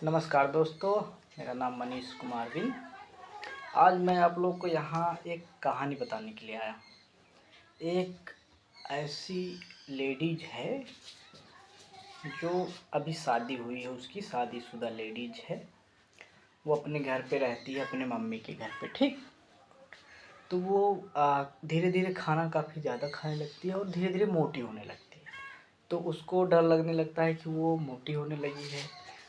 नमस्कार दोस्तों, मेरा नाम मनीष कुमार बिन। आज मैं आप लोग को यहाँ एक कहानी बताने के लिए आया। एक ऐसी लेडीज है जो अभी शादी हुई है, उसकी शादीशुदा लेडीज है। वो अपने घर पे रहती है, अपने मम्मी के घर पे, ठीक। तो वो धीरे धीरे खाना काफ़ी ज़्यादा खाने लगती है और धीरे धीरे मोटी होने लगती है। तो उसको डर लगने लगता है कि वो मोटी होने लगी है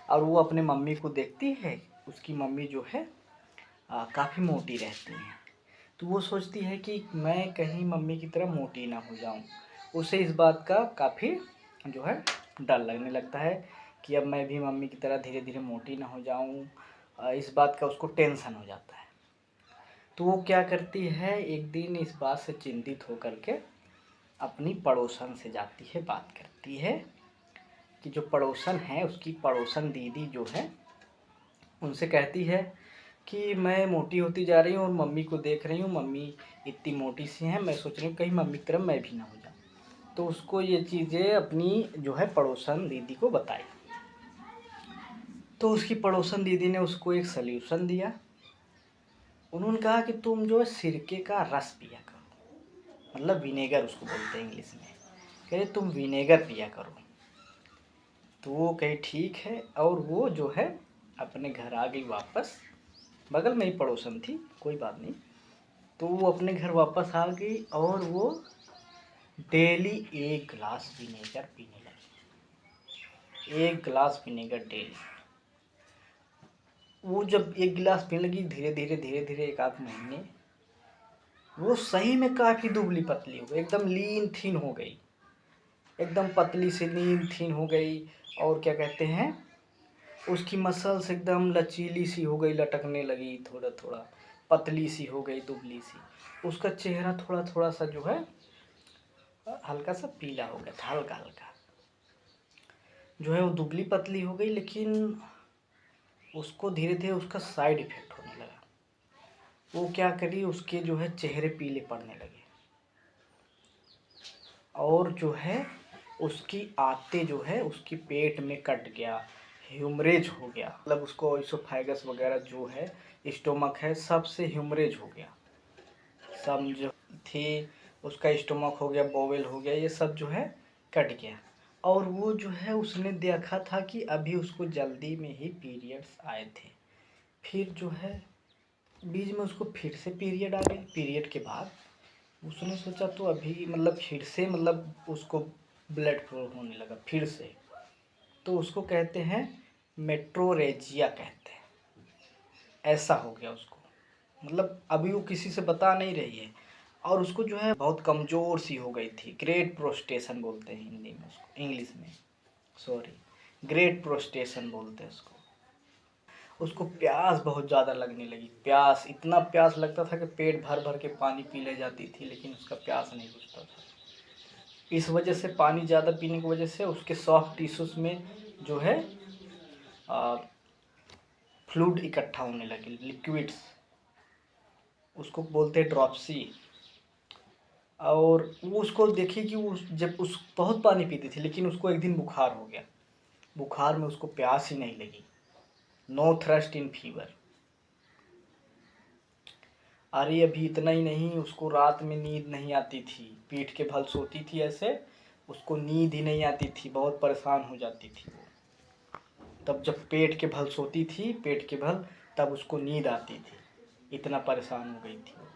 और वो अपने मम्मी को देखती है। उसकी मम्मी जो है काफ़ी मोटी रहती हैं। तो वो सोचती है कि मैं कहीं मम्मी की तरह मोटी ना हो जाऊं। उसे इस बात का काफ़ी जो है डर लगने लगता है कि अब मैं भी मम्मी की तरह धीरे धीरे मोटी ना हो जाऊं। इस बात का उसको टेंशन हो जाता है। तो वो क्या करती है, एक दिन इस बात से चिंतित होकर के अपनी पड़ोसन से जाती है, बात करती है कि जो पड़ोसन है, उसकी पड़ोसन दीदी जो है, उनसे कहती है कि मैं मोटी होती जा रही हूँ और मम्मी को देख रही हूँ, मम्मी इतनी मोटी सी हैं, मैं सोच रही हूँ कहीं मम्मी की तरह मैं भी ना हो जाऊँ। तो उसको ये चीज़ें अपनी जो है पड़ोसन दीदी को बताई। तो उसकी पड़ोसन दीदी ने उसको एक सल्यूशन दिया। उन्होंने कहा कि तुम जो है सिरके का रस पिया करो, मतलब विनेगर उसको बोलते हैं इंग्लिश में। कहे तुम विनेगर पिया करो। तो वो कहे ठीक है, और वो जो है अपने घर आ गई वापस। बगल में ही पड़ोसन थी, कोई बात नहीं। तो वो अपने घर वापस आ गई और वो डेली 1 गिलास विनेगर पीने लगी। 1 गिलास विनेगर डेली। वो जब 1 गिलास पीने लगी, धीरे धीरे 1 आध महीने वो सही में काफ़ी दुबली पतली हो गई, एकदम लीन थीन हो गई, एकदम पतली से लीन थीन हो गई। और क्या कहते हैं, उसकी मसल्स एकदम लचीली सी हो गई, लटकने लगी, थोड़ा थोड़ा पतली सी हो गई, दुबली सी। उसका चेहरा थोड़ा थोड़ा सा जो है हल्का सा पीला हो गया था, हल्का हल्का जो है वो दुबली पतली हो गई। लेकिन उसको धीरे धीरे उसका साइड इफेक्ट होने लगा। वो क्या करी, उसके जो है चेहरे पीले पड़ने लगे और जो है उसकी आते जो है उसकी पेट में कट गया, ह्यूमरेज हो गया, मतलब उसको इसोफेगस वगैरह जो है, स्टोमक है, सबसे ह्यूमरेज हो गया। सब जो थी उसका स्टोमक हो गया, बोवेल हो गया, ये सब जो है कट गया। और वो जो है उसने देखा था कि अभी उसको जल्दी में ही पीरियड्स आए थे। फिर जो है बीच में उसको फिर से पीरियड आ गए। पीरियड के बाद उसने सोचा तो अभी मतलब फिर से मतलब उसको ब्लड फ्लो होने लगा फिर से। तो उसको कहते हैं मेट्रोरेजिया कहते हैं। ऐसा हो गया उसको, मतलब अभी वो किसी से बता नहीं रही है। और उसको जो है बहुत कमज़ोर सी हो गई थी। ग्रेट प्रोस्टेशन बोलते हैं हिंदी में उसको, इंग्लिश में सॉरी, ग्रेट प्रोस्टेशन बोलते हैं उसको। उसको प्यास बहुत ज़्यादा लगने लगी। प्यास, इतना प्यास लगता था कि पेट भर भर के पानी पी ले जाती थी, लेकिन उसका प्यास नहीं बुझता था। इस वजह से पानी ज़्यादा पीने की वजह से उसके सॉफ्ट टिश्यूज़ में जो है फ्लूइड इकट्ठा होने लगे, लिक्विड्स, उसको बोलते हैं ड्रॉपसी। और वो उसको देखी कि वो जब उस बहुत पानी पीती थी, लेकिन उसको एक दिन बुखार हो गया। बुखार में उसको प्यास ही नहीं लगी। No thirst in fever. अरे अभी इतना ही नहीं, उसको रात में नींद नहीं आती थी। पीठ के बल सोती थी ऐसे, उसको नींद ही नहीं आती थी, बहुत परेशान हो जाती थी वो। तब जब पेट के बल सोती थी, पेट के बल, तब उसको नींद आती थी, इतना परेशान हो गई थी वो।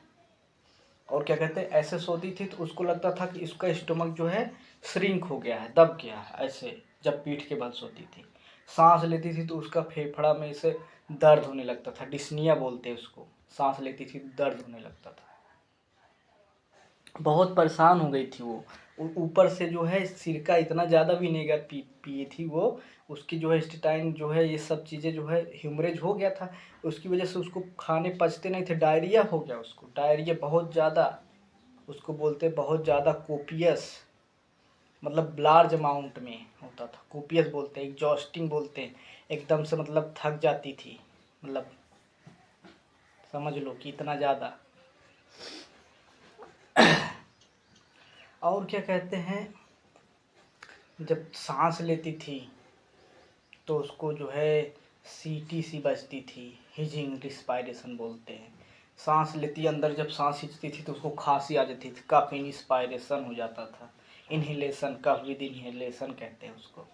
और क्या कहते हैं, ऐसे सोती थी तो उसको लगता था कि इसका स्टमक जो है श्रिंक हो गया है, दब गया है ऐसे। जब पीठ के बल सोती थी, सांस लेती थी तो उसका फेफड़ा में इसे दर्द होने लगता था, डिस्निया बोलते हैं उसको। सांस लेती थी दर्द होने लगता था। बहुत परेशान हो गई थी वो। ऊपर से जो है सिरका इतना ज़्यादा विनेगर पिए थी वो, उसकी जो है स्टेटाइन जो है ये सब चीज़ें जो है ह्यूमरेज हो गया था। उसकी वजह से उसको खाने पचते नहीं थे, डायरिया हो गया उसको, डायरिया बहुत ज़्यादा। उसको बोलते बहुत ज़्यादा कोपियस, मतलब लार्ज अमाउंट में होता था। कोपियस बोलते हैं, एग्जॉस्टिंग बोलते हैं, एकदम से मतलब थक जाती थी, मतलब समझ लो कि इतना ज़्यादा। और क्या कहते हैं, जब सांस लेती थी तो उसको जो है सीटी सी बजती थी, हिजिंग रिस्पायरेशन बोलते हैं। सांस लेती अंदर, जब सांस खींचती थी तो उसको खांसी आ जाती थी, कफ इंस्पायरेशन हो जाता था। इनहेलेशन, कफ विद इनहेलेशन कहते हैं उसको।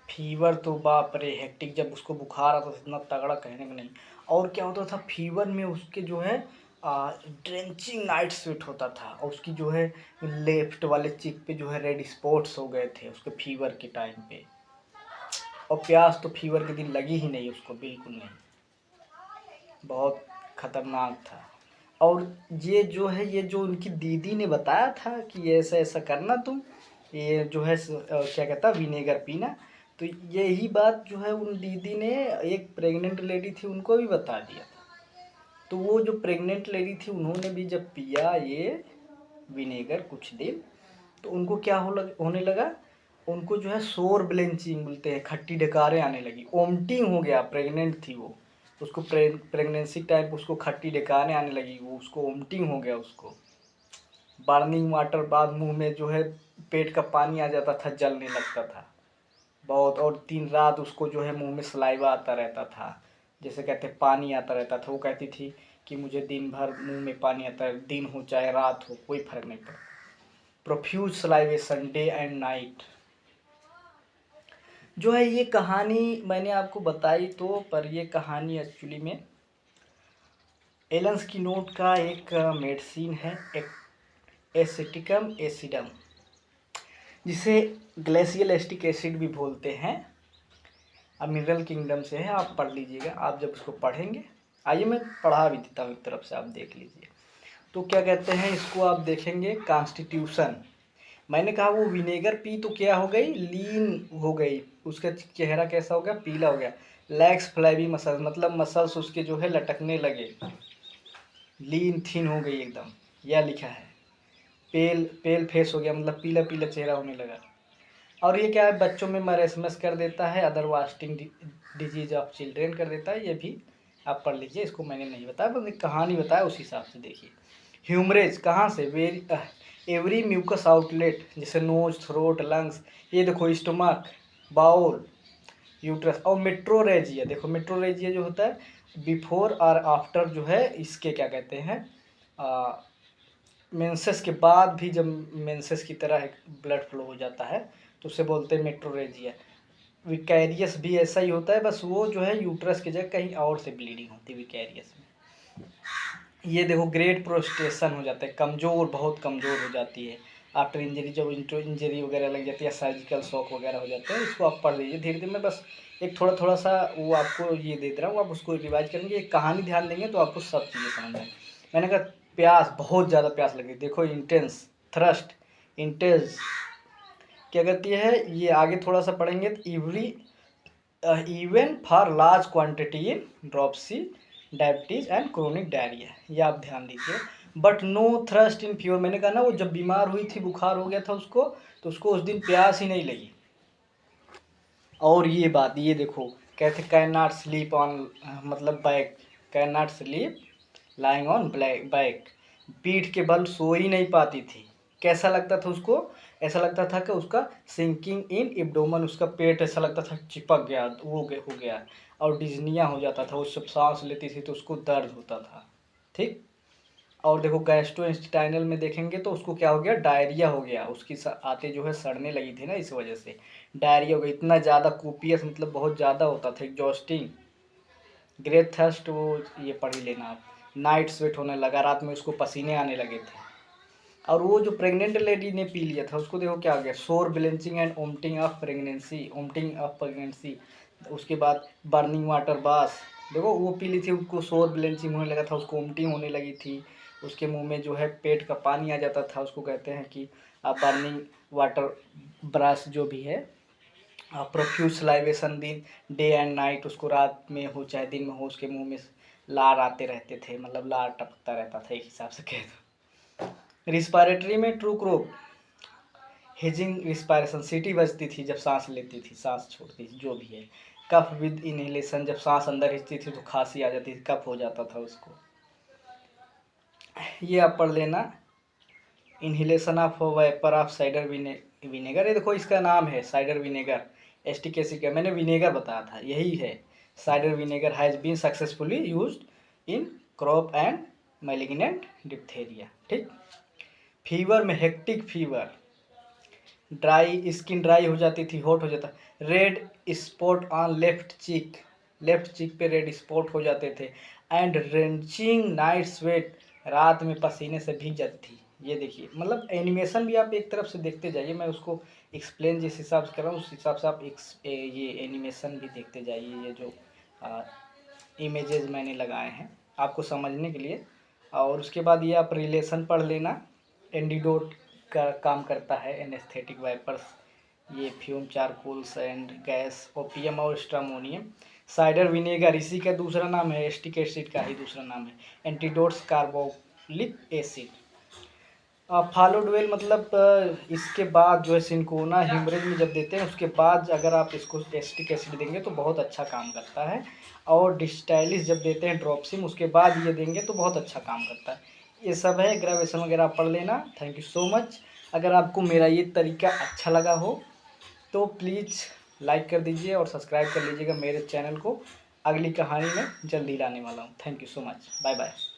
फीवर तो बाप रे हेक्टिक, जब उसको बुखार आता था इतना तगड़ा कहने का नहीं। और क्या होता था फीवर में उसके जो है ड्रेंचिंग नाइट स्वेट होता था, और उसकी जो है लेफ्ट वाले चिक पे जो है रेड स्पॉट्स हो गए थे उसके फीवर के टाइम पे। और प्यास तो फीवर के दिन लगी ही नहीं उसको, बिल्कुल नहीं, बहुत खतरनाक था। और ये जो है, ये जो उनकी दीदी ने बताया था कि ऐसा ऐसा करना तुम, ये जो है क्या कहता विनेगर पीना, तो यही बात जो है उन दीदी ने एक प्रेग्नेंट लेडी थी उनको भी बता दिया था। तो वो जो प्रेग्नेंट लेडी थी उन्होंने भी जब पिया ये विनेगर कुछ दिन, तो उनको क्या होने लगा, उनको जो है शोर ब्लेंचिंग बोलते हैं, खट्टी डकारें आने लगी, ओमटिंग हो गया। प्रेग्नेंट थी वो, उसको प्रेगनेंसी टाइम उसको खट्टी डकारें आने लगी, वो उसको ओमटिंग हो गया। उसको बर्निंग वाटर बाद मुंह में जो है पेट का पानी आ जाता था, जलने लगता था बहुत। और दिन रात उसको जो है मुंह में सलाइवा आता रहता था, जैसे कहते पानी आता रहता था। वो कहती थी कि मुझे दिन भर मुंह में पानी आता है, दिन हो चाहे रात हो कोई फर्क नहीं पड़ता। Profuse salivation day and night जो है, ये कहानी मैंने आपको बताई तो, पर ये कहानी एक्चुअली में एलन स्किनोड का एक मेडिसिन है, एक एसिटिकम एसिडम, जिसे ग्लेशियल एस्टिक एसिड भी बोलते हैं। अब मिनरल किंगडम से है, आप पढ़ लीजिएगा। आप जब उसको पढ़ेंगे, आइए मैं पढ़ा भी देता हूँ एक तरफ से, आप देख लीजिए। तो क्या कहते हैं इसको, आप देखेंगे कॉन्स्टिट्यूशन। मैंने कहा वो विनेगर पी तो क्या हो गई, लीन हो गई, उसका चेहरा कैसा हो गया, पीला हो गया। लैक्स फ्लैबी मसल्स, मतलब मसल्स उसके जो है लटकने लगे, लीन थिन हो गई एकदम, यह लिखा है। पेल पेल फेस हो गया, मतलब पीला पीला चेहरा होने लगा। और ये क्या है, बच्चों में मरेसमस कर देता है, other wasting disease of children कर देता है। ये भी आप पढ़ लीजिए, इसको मैंने नहीं बताया, बस एक कहानी बताया, उस हिसाब से देखिए। ह्यूमरेज कहाँ से, एवरी म्यूकस आउटलेट, जैसे नोज, थ्रोट, लंग्स, ये देखो स्टमक, बाउल, यूट्रस। और मेट्रोरेजिया, देखो मेट्रोरेजिया जो होता है बिफोर और आफ्टर जो है इसके क्या कहते हैं, मेंसेस के बाद भी जब मेंसेस की तरह ब्लड फ्लो हो जाता है तो उसे बोलते हैं मेट्रोरेजिया। विकैरियस भी ऐसा ही होता है, बस वो जो है यूट्रस की जगह कहीं और से ब्लीडिंग होती है विकैरियस में। ये देखो ग्रेट प्रोस्टेशन हो जाता है, कमज़ोर, बहुत कमज़ोर हो जाती है आफ्टर इंजरी, जब इंजरी वगैरह लग जाती है, सर्जिकल शॉक वगैरह हो जाते हैं। इसको आप पढ़ लीजिए धीरे धीरे, मैं बस एक थोड़ा थोड़ा सा वो आपको ये दे रहा हूँ, आप उसको रिवाइज करेंगे, एक कहानी ध्यान देंगे तो आपको सब चीज़ें समझ में। मैंने कहा प्यास, बहुत ज़्यादा प्यास लगी, देखो इंटेंस थ्रस्ट, इंटेंस क्या कहती है, ये आगे थोड़ा सा पढ़ेंगे तो every even for large quantity in dropsy, diabetes and chronic diarrhoea, ये आप ध्यान दीजिए। But no thirst in fever, मैंने कहा ना वो जब बीमार हुई थी, बुखार हो गया था उसको, तो उसको उस दिन प्यास ही नहीं लगी। और ये बात, ये देखो कहते कैन नॉट स्लीप ऑन, मतलब back, can not sleep lying on back, पीठ के बल सो ही नहीं पाती थी। कैसा लगता था उसको, ऐसा लगता था कि उसका सिंकिंग इन एब्डोमेन, उसका पेट ऐसा लगता था चिपक गया, वो हो गया। और डिजनिया हो जाता था, वो सब सांस लेती थी तो उसको दर्द होता था, ठीक। और देखो गैस्ट्रोइंटेस्टाइनल में देखेंगे तो उसको क्या हो गया, डायरिया हो गया, उसकी आते जो है सड़ने लगी थी ना, इस वजह से डायरिया हो गया। इतना ज़्यादा कोपियस, मतलब बहुत ज़्यादा होता था, एग्जॉस्टिंग, ग्रेट थर्स्ट, वो ये पढ़ ही लेना आप। नाइट स्वेट होने लगा, रात में उसको पसीने आने लगे थे। और वो जो प्रेग्नेंट लेडी ने पी लिया था उसको देखो क्या हो गया, शोर blanching and vomiting of pregnancy, vomiting of pregnancy. उसके बाद बर्निंग वाटर बास, देखो वो पी ली थी, उसको शोर ब्लेंचिंग होने लगा था, उसको ओमटिंग होने लगी थी, उसके मुंह में जो है पेट का पानी आ जाता था, उसको कहते हैं कि बर्निंग वाटर ब्रश जो भी है। प्रोफ्यूज सलाइवेशन, दिन डे एंड नाइट, उसको रात में हो चाहे दिन में हो उसके मुंह में लार आते रहते थे, मतलब लार टपकता रहता था, एक हिसाब से कह दो। रिस्पायरेटरी में ट्रू क्रोप, हेजिंग रिस्पायरेशन, सीटी बजती थी जब सांस लेती थी, सांस छोड़ती थी, जो भी है। कफ विद इनहेलेशन, जब सांस अंदर खींचती थी तो खांसी आ जाती थी, कफ हो जाता था उसको। ये आप पढ़ लेना, inhalation of vapour of cider vinegar, ये देखो इसका नाम है साइडर विनेगर, एस्टिक एसिड का मैंने विनेगर बताया था, यही है। Cider vinegar has been successfully used in croup and malignant diphtheria. ठीक। फीवर में hectic fever, dry skin dry हो जाती थी, हॉट हो जाता, red spot on left cheek पे रेड स्पॉट हो जाते थे, एंड रेंचिंग नाइट स्वेट, रात में पसीने से भीग जाती थी। ये देखिए, मतलब एनिमेशन भी आप एक तरफ से देखते जाइए, मैं उसको एक्सप्लेन जिस हिसाब से कर रहा हूँ उस हिसाब से आप ये एनिमेशन भी देखते जाइए। ये जो इमेजेस मैंने लगाए हैं आपको समझने के लिए। और उसके बाद ये आप रिलेशन पढ़ लेना। एंटीडोट का काम करता है, एनेस्थेटिक वाइपर्स, ये fume charcoals and gas, opium और स्ट्रामोनियम। साइडर विनेगर इसी का दूसरा नाम है, एस्टिक एसिड का ही दूसरा नाम है। Antidotes carbolic acid. फालोडवेल मतलब इसके बाद जो है सिंकोना हेमरेज में जब देते हैं उसके बाद अगर आप इसको एस्टिक एसिड देंगे तो बहुत अच्छा काम करता है। और डिस्टाइलिस जब देते हैं ड्रॉपसिम उसके बाद ये देंगे तो बहुत अच्छा काम करता है। ये सब है, ग्रेजुएशन वगैरह आप पढ़ लेना। Thank you so much. अगर आपको मेरा ये तरीका अच्छा लगा हो तो प्लीज़ लाइक कर दीजिए और सब्सक्राइब कर लीजिएगा मेरे चैनल को। अगली कहानी में जल्दी लाने वाला हूँ। Thank you so much. Bye bye.